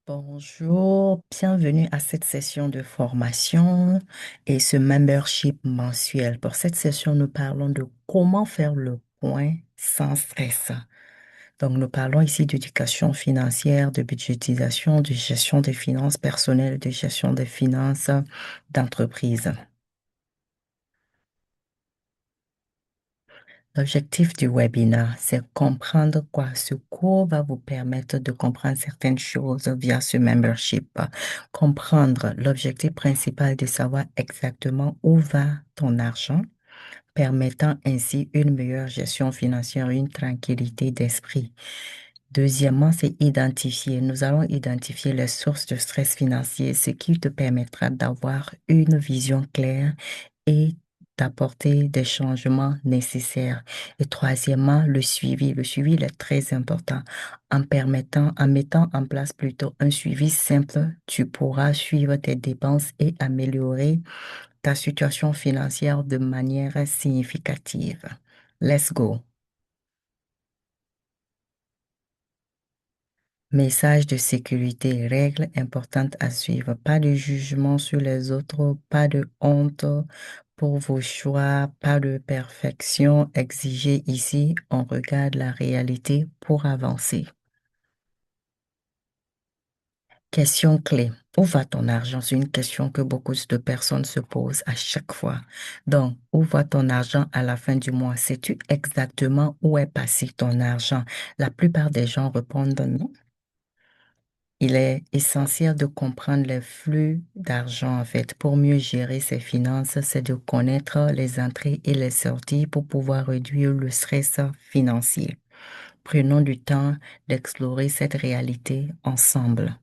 Bonjour, bienvenue à cette session de formation et ce membership mensuel. Pour cette session, nous parlons de comment faire le point sans stress. Donc, nous parlons ici d'éducation financière, de budgétisation, de gestion des finances personnelles, de gestion des finances d'entreprise. L'objectif du webinaire, c'est comprendre quoi. Ce cours va vous permettre de comprendre certaines choses via ce membership. Comprendre l'objectif principal de savoir exactement où va ton argent, permettant ainsi une meilleure gestion financière, une tranquillité d'esprit. Deuxièmement, c'est identifier. Nous allons identifier les sources de stress financier, ce qui te permettra d'avoir une vision claire et d'apporter des changements nécessaires. Et troisièmement, le suivi. Le suivi, il est très important. En mettant en place plutôt un suivi simple, tu pourras suivre tes dépenses et améliorer ta situation financière de manière significative. Let's go. Message de sécurité, règles importantes à suivre. Pas de jugement sur les autres, pas de honte pour vos choix, pas de perfection exigée ici. On regarde la réalité pour avancer. Question clé. Où va ton argent? C'est une question que beaucoup de personnes se posent à chaque fois. Donc, où va ton argent à la fin du mois? Sais-tu exactement où est passé ton argent? La plupart des gens répondent non. Il est essentiel de comprendre les flux d'argent, en fait. Pour mieux gérer ses finances, c'est de connaître les entrées et les sorties pour pouvoir réduire le stress financier. Prenons du temps d'explorer cette réalité ensemble.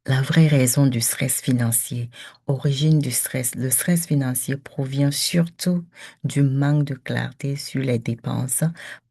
La vraie raison du stress financier, origine du stress. Le stress financier provient surtout du manque de clarté sur les dépenses,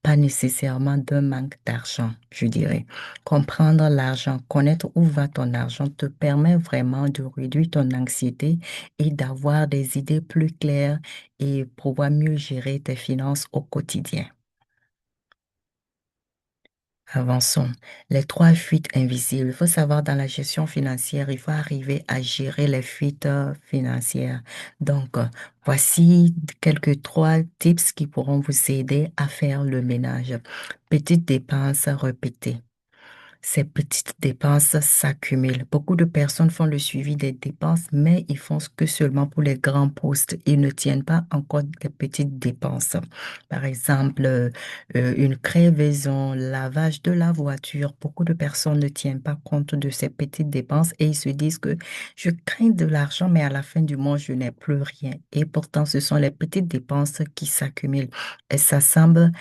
pas nécessairement d'un manque d'argent, je dirais. Comprendre l'argent, connaître où va ton argent te permet vraiment de réduire ton anxiété et d'avoir des idées plus claires et pouvoir mieux gérer tes finances au quotidien. Avançons. Les trois fuites invisibles. Il faut savoir, dans la gestion financière, il faut arriver à gérer les fuites financières. Donc, voici quelques trois tips qui pourront vous aider à faire le ménage. Petites dépenses répétées. Ces petites dépenses s'accumulent. Beaucoup de personnes font le suivi des dépenses, mais ils font que seulement pour les grands postes. Ils ne tiennent pas encore les petites dépenses. Par exemple, une crevaison, lavage de la voiture. Beaucoup de personnes ne tiennent pas compte de ces petites dépenses et ils se disent que je crains de l'argent, mais à la fin du mois, je n'ai plus rien. Et pourtant, ce sont les petites dépenses qui s'accumulent. Et ça semble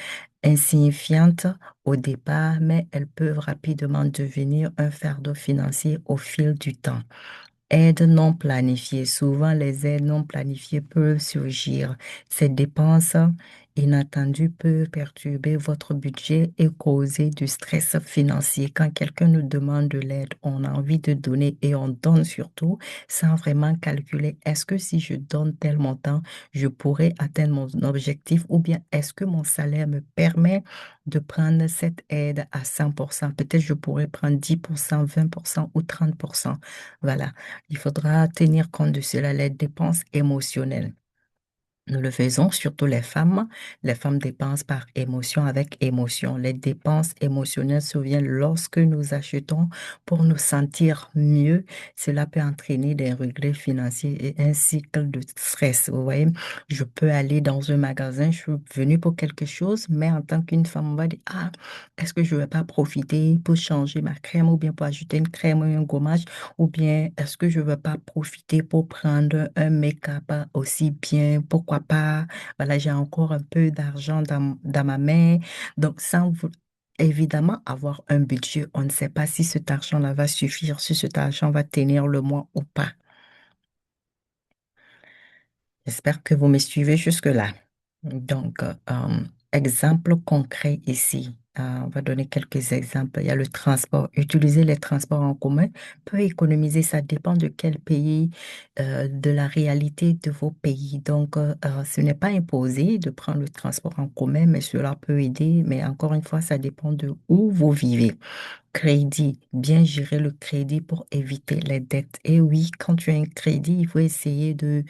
insignifiantes au départ, mais elles peuvent rapidement devenir un fardeau financier au fil du temps. Aides non planifiées. Souvent, les aides non planifiées peuvent surgir. Ces dépenses inattendues peuvent perturber votre budget et causer du stress financier. Quand quelqu'un nous demande de l'aide, on a envie de donner et on donne surtout sans vraiment calculer est-ce que si je donne tel montant, je pourrais atteindre mon objectif ou bien est-ce que mon salaire me permet de prendre cette aide à 100%. Peut-être je pourrais prendre 10%, 20% ou 30%. Voilà. Il faudra tenir compte de cela, les dépenses émotionnelles. Nous le faisons, surtout les femmes. Les femmes dépensent par émotion avec émotion. Les dépenses émotionnelles surviennent lorsque nous achetons pour nous sentir mieux. Cela peut entraîner des regrets financiers et un cycle de stress. Vous voyez, je peux aller dans un magasin, je suis venue pour quelque chose, mais en tant qu'une femme, on va dire, ah, est-ce que je ne vais pas profiter pour changer ma crème ou bien pour ajouter une crème ou un gommage? Ou bien est-ce que je ne veux pas profiter pour prendre un make-up aussi bien? Pourquoi pas? Voilà, j'ai encore un peu d'argent dans ma main. Donc, évidemment avoir un budget, on ne sait pas si cet argent-là va suffire, si cet argent va tenir le mois ou pas. J'espère que vous me suivez jusque-là. Donc, exemple concret ici. On va donner quelques exemples. Il y a le transport. Utiliser les transports en commun peut économiser. Ça dépend de quel pays, de la réalité de vos pays. Donc, ce n'est pas imposé de prendre le transport en commun, mais cela peut aider. Mais encore une fois, ça dépend de où vous vivez. Crédit, bien gérer le crédit pour éviter les dettes. Et oui, quand tu as un crédit, il faut essayer de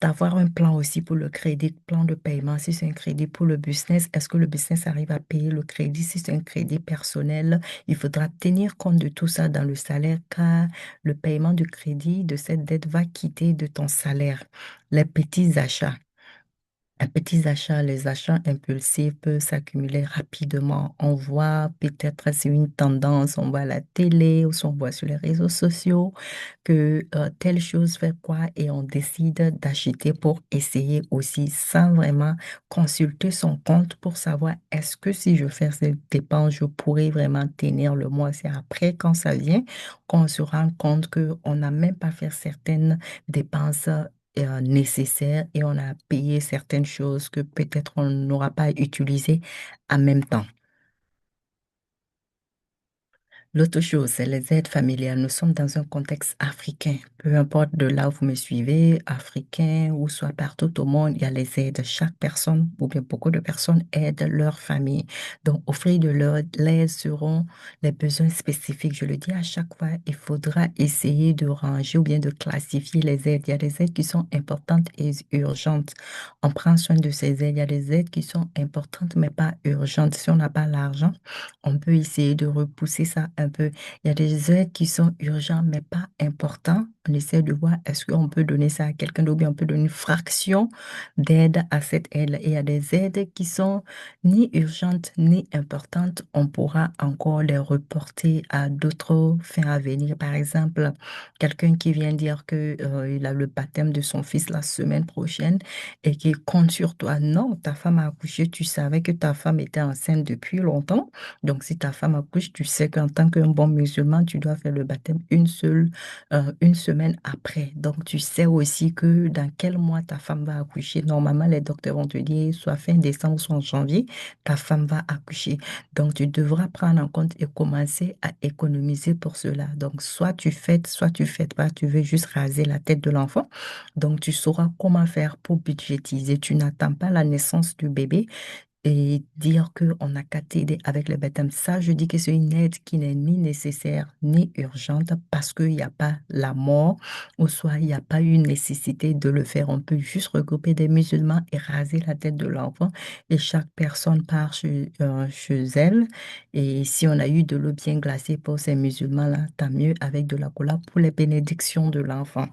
d'avoir un plan aussi pour le crédit, plan de paiement. Si c'est un crédit pour le business, est-ce que le business arrive à payer le crédit? Si c'est un crédit personnel, il faudra tenir compte de tout ça dans le salaire car le paiement du crédit de cette dette va quitter de ton salaire. Les petits achats. Les petits achats, les achats impulsifs peuvent s'accumuler rapidement. On voit peut-être c'est une tendance, on voit à la télé ou on voit sur les réseaux sociaux que telle chose fait quoi et on décide d'acheter pour essayer aussi sans vraiment consulter son compte pour savoir est-ce que si je fais cette dépense, je pourrais vraiment tenir le mois. C'est après quand ça vient qu'on se rend compte qu'on n'a même pas fait certaines dépenses nécessaire et on a payé certaines choses que peut-être on n'aura pas utilisées en même temps. L'autre chose, c'est les aides familiales. Nous sommes dans un contexte africain. Peu importe de là où vous me suivez, africain ou soit partout au monde, il y a les aides. Chaque personne, ou bien beaucoup de personnes aident leur famille. Donc, offrir de l'aide seront les besoins spécifiques. Je le dis à chaque fois, il faudra essayer de ranger ou bien de classifier les aides. Il y a des aides qui sont importantes et urgentes. On prend soin de ces aides. Il y a des aides qui sont importantes mais pas urgentes. Si on n'a pas l'argent, on peut essayer de repousser ça un peu. Il y a des aides qui sont urgentes, mais pas importantes. On essaie de voir est-ce qu'on peut donner ça à quelqu'un d'autre, ou bien on peut donner une fraction d'aide à cette aide. Et il y a des aides qui sont ni urgentes ni importantes. On pourra encore les reporter à d'autres fins à venir. Par exemple, quelqu'un qui vient dire que, il a le baptême de son fils la semaine prochaine et qui compte sur toi. Non, ta femme a accouché, tu savais que ta femme était enceinte depuis longtemps. Donc, si ta femme accouche, tu sais qu'en tant qu'un bon musulman, tu dois faire le baptême une semaine après. Donc, tu sais aussi que dans quel mois ta femme va accoucher. Normalement, les docteurs vont te dire soit fin décembre, soit en janvier, ta femme va accoucher. Donc, tu devras prendre en compte et commencer à économiser pour cela. Donc, soit tu fêtes pas, tu veux juste raser la tête de l'enfant. Donc, tu sauras comment faire pour budgétiser. Tu n'attends pas la naissance du bébé et dire qu'on n'a qu'à t'aider avec le baptême. Ça, je dis que c'est une aide qui n'est ni nécessaire ni urgente parce qu'il n'y a pas la mort ou soit il n'y a pas eu nécessité de le faire. On peut juste regrouper des musulmans et raser la tête de l'enfant et chaque personne part chez elle. Et si on a eu de l'eau bien glacée pour ces musulmans-là, tant mieux avec de la cola pour les bénédictions de l'enfant.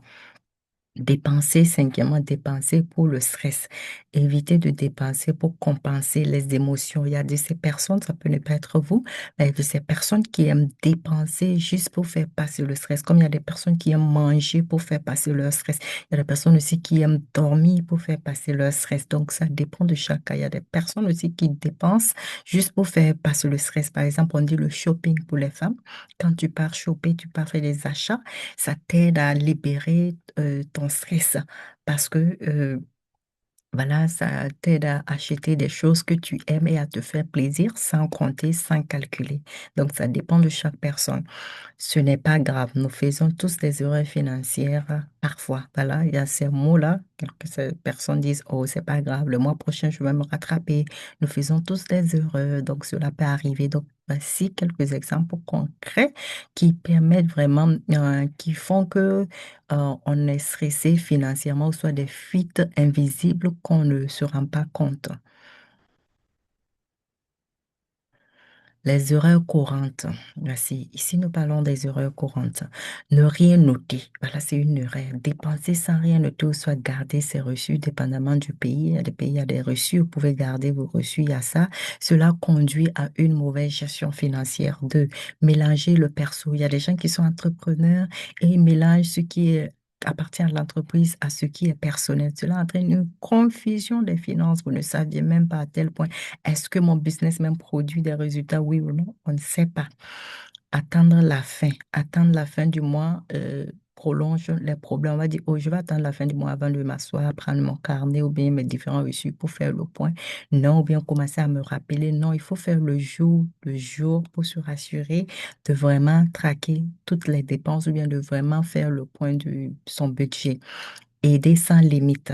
Dépenser, cinquièmement, dépenser pour le stress. Éviter de dépenser pour compenser les émotions. Il y a de ces personnes, ça peut ne pas être vous, mais de ces personnes qui aiment dépenser juste pour faire passer le stress. Comme il y a des personnes qui aiment manger pour faire passer leur stress. Il y a des personnes aussi qui aiment dormir pour faire passer leur stress. Donc, ça dépend de chacun. Il y a des personnes aussi qui dépensent juste pour faire passer le stress. Par exemple, on dit le shopping pour les femmes. Quand tu pars shopper, tu pars faire des achats, ça t'aide à libérer ton stress parce que voilà, ça t'aide à acheter des choses que tu aimes et à te faire plaisir sans compter, sans calculer. Donc, ça dépend de chaque personne. Ce n'est pas grave. Nous faisons tous des erreurs financières parfois. Voilà, il y a ces mots-là. Quelques personnes disent, oh, c'est pas grave, le mois prochain, je vais me rattraper. Nous faisons tous des erreurs, donc cela peut arriver. Donc, voici quelques exemples concrets qui permettent vraiment, qui font que on est stressé financièrement ou soit des fuites invisibles qu'on ne se rend pas compte. Les erreurs courantes. Voici, ici, nous parlons des erreurs courantes. Ne rien noter. Voilà, c'est une erreur. Dépenser sans rien noter ou soit garder ses reçus, dépendamment du pays. Il y a des pays, il y a des reçus. Vous pouvez garder vos reçus. Il y a ça. Cela conduit à une mauvaise gestion financière. De mélanger le perso. Il y a des gens qui sont entrepreneurs et ils mélangent ce qui est appartient à l'entreprise à ce qui est personnel. Cela entraîne une confusion des finances. Vous ne saviez même pas à tel point est-ce que mon business même produit des résultats, oui ou non? On ne sait pas. Attendre la fin du mois prolonge les problèmes. On va dire, oh, je vais attendre la fin du mois avant de m'asseoir, prendre mon carnet ou bien mes différents reçus pour faire le point. Non, ou bien commencer à me rappeler. Non, il faut faire le jour pour se rassurer de vraiment traquer toutes les dépenses ou bien de vraiment faire le point de son budget. Aider sans limite.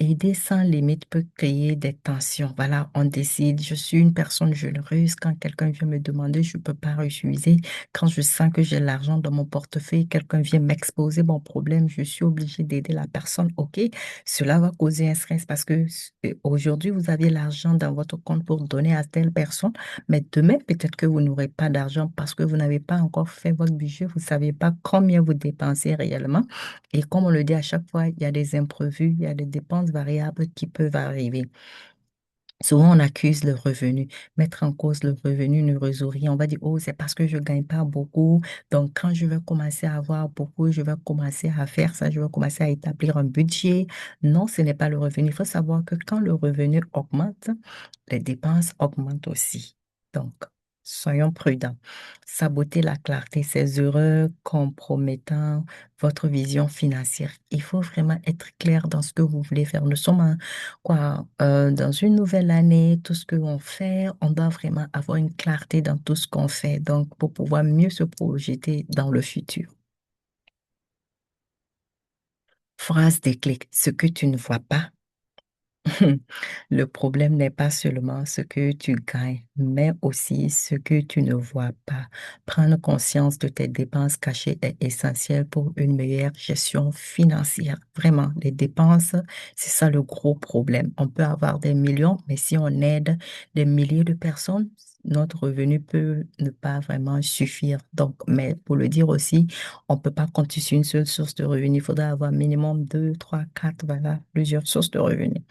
Aider sans limite peut créer des tensions. Voilà, on décide, je suis une personne généreuse. Quand quelqu'un vient me demander, je ne peux pas refuser. Quand je sens que j'ai l'argent dans mon portefeuille, quelqu'un vient m'exposer mon problème, je suis obligée d'aider la personne. OK, cela va causer un stress parce que aujourd'hui, vous avez l'argent dans votre compte pour donner à telle personne, mais demain, peut-être que vous n'aurez pas d'argent parce que vous n'avez pas encore fait votre budget, vous ne savez pas combien vous dépensez réellement. Et comme on le dit à chaque fois, il y a des imprévus, il y a des dépenses variables qui peuvent arriver. Souvent, on accuse le revenu. Mettre en cause le revenu ne résout rien. On va dire, oh, c'est parce que je ne gagne pas beaucoup. Donc, quand je vais commencer à avoir beaucoup, je vais commencer à faire ça, je vais commencer à établir un budget. Non, ce n'est pas le revenu. Il faut savoir que quand le revenu augmente, les dépenses augmentent aussi. Donc, soyons prudents. Saboter la clarté, ces erreurs compromettant votre vision financière. Il faut vraiment être clair dans ce que vous voulez faire. Nous sommes dans une nouvelle année, tout ce que l'on fait, on doit vraiment avoir une clarté dans tout ce qu'on fait. Donc, pour pouvoir mieux se projeter dans le futur. Phrase déclic, ce que tu ne vois pas. Le problème n'est pas seulement ce que tu gagnes, mais aussi ce que tu ne vois pas. Prendre conscience de tes dépenses cachées est essentiel pour une meilleure gestion financière. Vraiment, les dépenses, c'est ça le gros problème. On peut avoir des millions, mais si on aide des milliers de personnes, notre revenu peut ne pas vraiment suffire. Donc, mais pour le dire aussi, on ne peut pas compter sur une seule source de revenus. Il faudra avoir minimum deux, trois, quatre, voilà, plusieurs sources de revenus.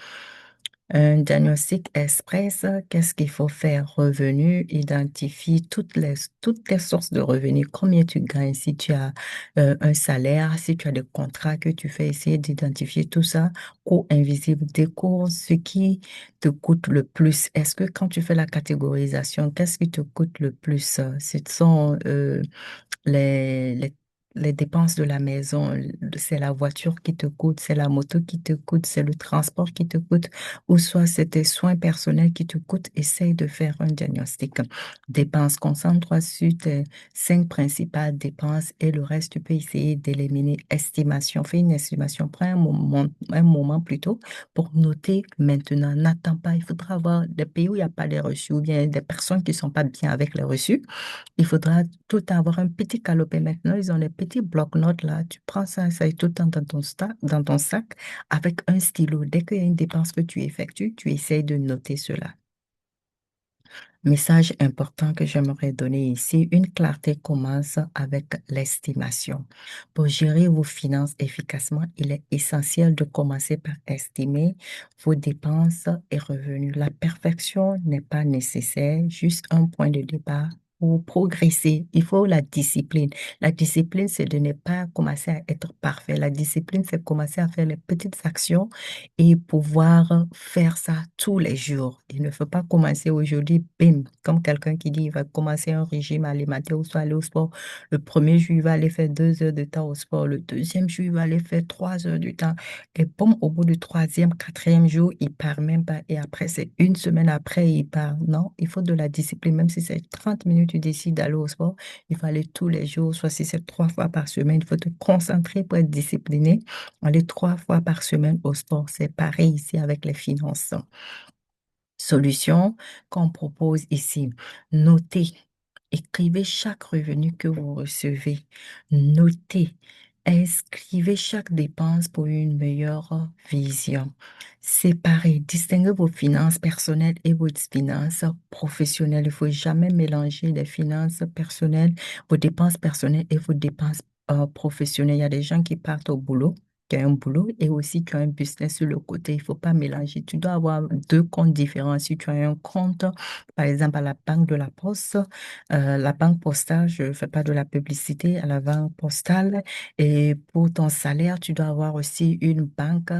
Un diagnostic express, qu'est-ce qu'il faut faire? Revenu, identifie toutes tes sources de revenus. Combien tu gagnes si tu as un salaire, si tu as des contrats que tu fais, essayer d'identifier tout ça. Coût invisible, découvre ce qui te coûte le plus. Est-ce que quand tu fais la catégorisation, qu'est-ce qui te coûte le plus? Ce sont les, les, les dépenses de la maison, c'est la voiture qui te coûte, c'est la moto qui te coûte, c'est le transport qui te coûte, ou soit c'est tes soins personnels qui te coûtent. Essaye de faire un diagnostic. Dépenses, concentre-toi sur tes cinq principales dépenses et le reste, tu peux essayer d'éliminer. Estimation, fais une estimation, prends un moment plutôt pour noter maintenant. N'attends pas, il faudra avoir des pays où il n'y a pas les reçus ou bien des personnes qui ne sont pas bien avec les reçus. Il faudra tout avoir un petit calepin. Maintenant, ils ont les petits blocs-notes là. Tu prends ça, ça est tout le temps dans ton sac avec un stylo. Dès qu'il y a une dépense que tu effectues, tu essayes de noter cela. Message important que j'aimerais donner ici, une clarté commence avec l'estimation. Pour gérer vos finances efficacement, il est essentiel de commencer par estimer vos dépenses et revenus. La perfection n'est pas nécessaire, juste un point de départ. Pour progresser, il faut la discipline. La discipline, c'est de ne pas commencer à être parfait. La discipline, c'est commencer à faire les petites actions et pouvoir faire ça tous les jours. Il ne faut pas commencer aujourd'hui, bim, comme quelqu'un qui dit il va commencer un régime alimentaire ou soit aller au sport. Le premier jour, il va aller faire 2 heures de temps au sport. Le deuxième jour, il va aller faire 3 heures du temps. Et boum, au bout du troisième, quatrième jour, il part même pas. Et après, c'est une semaine après, il part. Non, il faut de la discipline. Même si c'est 30 minutes, tu décides d'aller au sport, il faut aller tous les jours, soit si c'est 3 fois par semaine, il faut te concentrer pour être discipliné. Aller 3 fois par semaine au sport, c'est pareil ici avec les finances. Solution qu'on propose ici. Notez, écrivez chaque revenu que vous recevez. Notez, inscrivez chaque dépense pour une meilleure vision. Séparez, distinguez vos finances personnelles et vos finances professionnelles. Il ne faut jamais mélanger les finances personnelles, vos dépenses personnelles et vos dépenses professionnelles. Il y a des gens qui partent au boulot, qui ont un boulot et aussi qui ont un business sur le côté. Il ne faut pas mélanger. Tu dois avoir deux comptes différents. Si tu as un compte, par exemple, à la banque de la Poste, la banque postale, je ne fais pas de la publicité à la banque postale. Et pour ton salaire, tu dois avoir aussi une banque,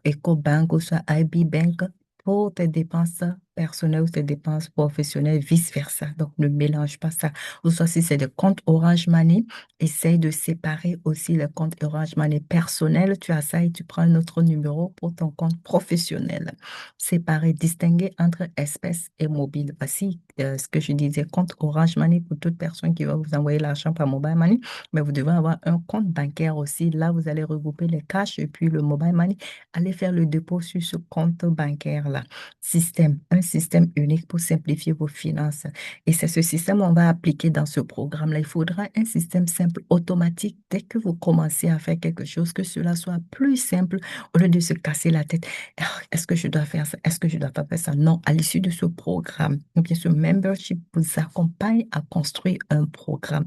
EcoBank ou soit IB Bank pour tes dépenses personnelles ou tes dépenses professionnelles, vice-versa. Donc, ne mélange pas ça. Ou soit si c'est des comptes Orange Money, essaye de séparer aussi le compte Orange Money personnel. Tu as ça et tu prends un autre numéro pour ton compte professionnel. Séparer, distinguer entre espèces et mobile. Voici ce que je disais, compte Orange Money pour toute personne qui va vous envoyer l'argent par mobile money. Mais vous devez avoir un compte bancaire aussi. Là, vous allez regrouper les cash et puis le mobile money. Allez faire le dépôt sur ce compte bancaire-là. Système, un système unique pour simplifier vos finances. Et c'est ce système qu'on va appliquer dans ce programme-là. Il faudra un système simple, automatique, dès que vous commencez à faire quelque chose, que cela soit plus simple au lieu de se casser la tête. Ah, est-ce que je dois faire ça? Est-ce que je dois pas faire ça? Non, à l'issue de ce programme, ou bien ce membership vous accompagne à construire un programme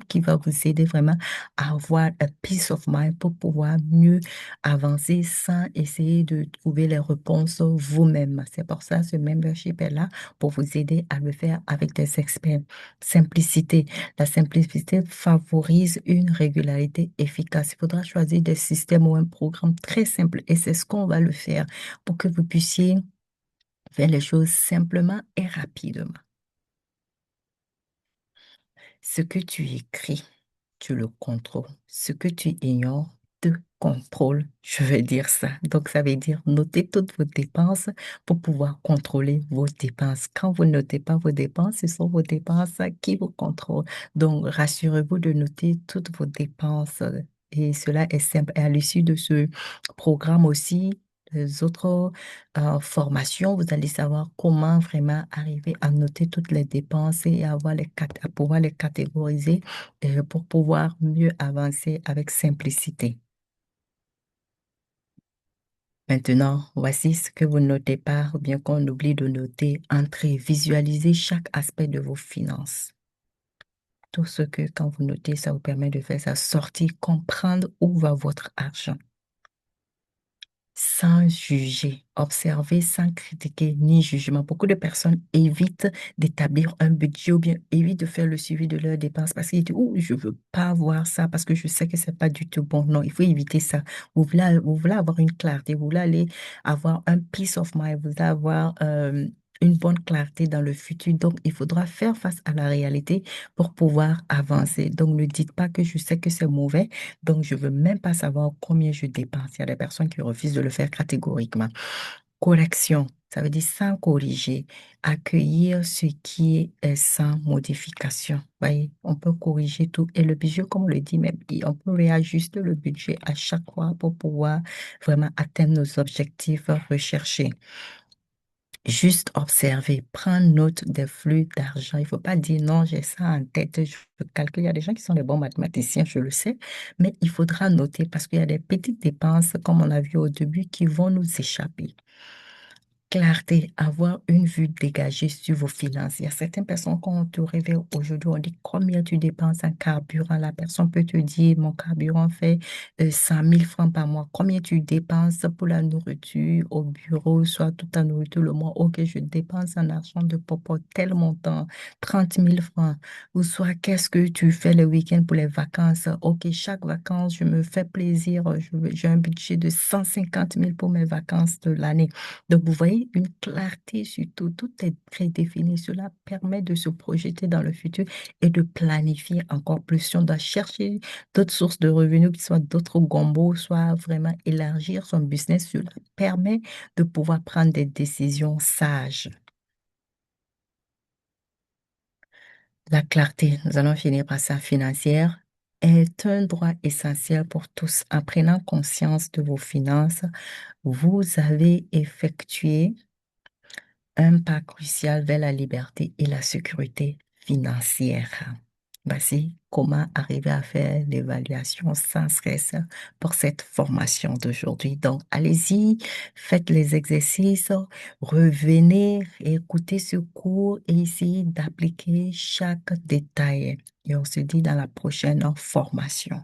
qui va vous aider vraiment à avoir un peace of mind pour pouvoir mieux avancer sans essayer de trouver les réponses vous-même. C'est pour ça que ce membership est là pour vous aider à le faire avec des experts. Simplicité. La simplicité favorise une régularité efficace. Il faudra choisir des systèmes ou un programme très simple et c'est ce qu'on va le faire pour que vous puissiez faire les choses simplement et rapidement. Ce que tu écris, tu le contrôles. Ce que tu ignores te contrôle. Je vais dire ça. Donc, ça veut dire noter toutes vos dépenses pour pouvoir contrôler vos dépenses. Quand vous ne notez pas vos dépenses, ce sont vos dépenses qui vous contrôlent. Donc, rassurez-vous de noter toutes vos dépenses. Et cela est simple. Et à l'issue de ce programme aussi, les autres formation, vous allez savoir comment vraiment arriver à noter toutes les dépenses et avoir à pouvoir les catégoriser pour pouvoir mieux avancer avec simplicité. Maintenant, voici ce que vous notez pas ou bien qu'on oublie de noter. Entrez, visualisez chaque aspect de vos finances. Tout ce que quand vous notez, ça vous permet de faire ça, sortir, comprendre où va votre argent. Sans juger, observer sans critiquer ni jugement. Beaucoup de personnes évitent d'établir un budget ou bien évitent de faire le suivi de leurs dépenses parce qu'ils disent, oh, je veux pas voir ça parce que je sais que c'est pas du tout bon. Non, il faut éviter ça. Vous voulez avoir une clarté, vous voulez aller avoir un peace of mind, vous voulez avoir une bonne clarté dans le futur. Donc, il faudra faire face à la réalité pour pouvoir avancer. Donc, ne dites pas que je sais que c'est mauvais. Donc, je veux même pas savoir combien je dépense. Il y a des personnes qui refusent de le faire catégoriquement. Correction, ça veut dire sans corriger, accueillir ce qui est sans modification. Voyez, on peut corriger tout. Et le budget, comme on le dit même, on peut réajuster le budget à chaque fois pour pouvoir vraiment atteindre nos objectifs recherchés. Juste observer, prendre note des flux d'argent. Il ne faut pas dire non, j'ai ça en tête, je calcule. Il y a des gens qui sont des bons mathématiciens, je le sais, mais il faudra noter parce qu'il y a des petites dépenses, comme on a vu au début, qui vont nous échapper. Clarté, avoir une vue dégagée sur vos finances. Il y a certaines personnes, quand on te réveille aujourd'hui, on dit combien tu dépenses en carburant. La personne peut te dire, mon carburant fait 100 000 francs par mois. Combien tu dépenses pour la nourriture au bureau, soit toute ta nourriture le mois. Ok, je dépense en argent de popote tel montant, 30 000 francs. Ou soit, qu'est-ce que tu fais le week-end pour les vacances? Ok, chaque vacances, je me fais plaisir. J'ai un budget de 150 000 pour mes vacances de l'année. Donc, vous voyez, une clarté sur tout, tout est très défini. Cela permet de se projeter dans le futur et de planifier encore plus. Si on doit chercher d'autres sources de revenus, qui soient d'autres gombos, soit vraiment élargir son business, cela permet de pouvoir prendre des décisions sages. La clarté, nous allons finir par ça, financière, est un droit essentiel pour tous. En prenant conscience de vos finances, vous avez effectué un pas crucial vers la liberté et la sécurité financière. Voici comment arriver à faire l'évaluation sans stress pour cette formation d'aujourd'hui. Donc, allez-y, faites les exercices, revenez, écoutez ce cours et essayez d'appliquer chaque détail. Et on se dit dans la prochaine formation.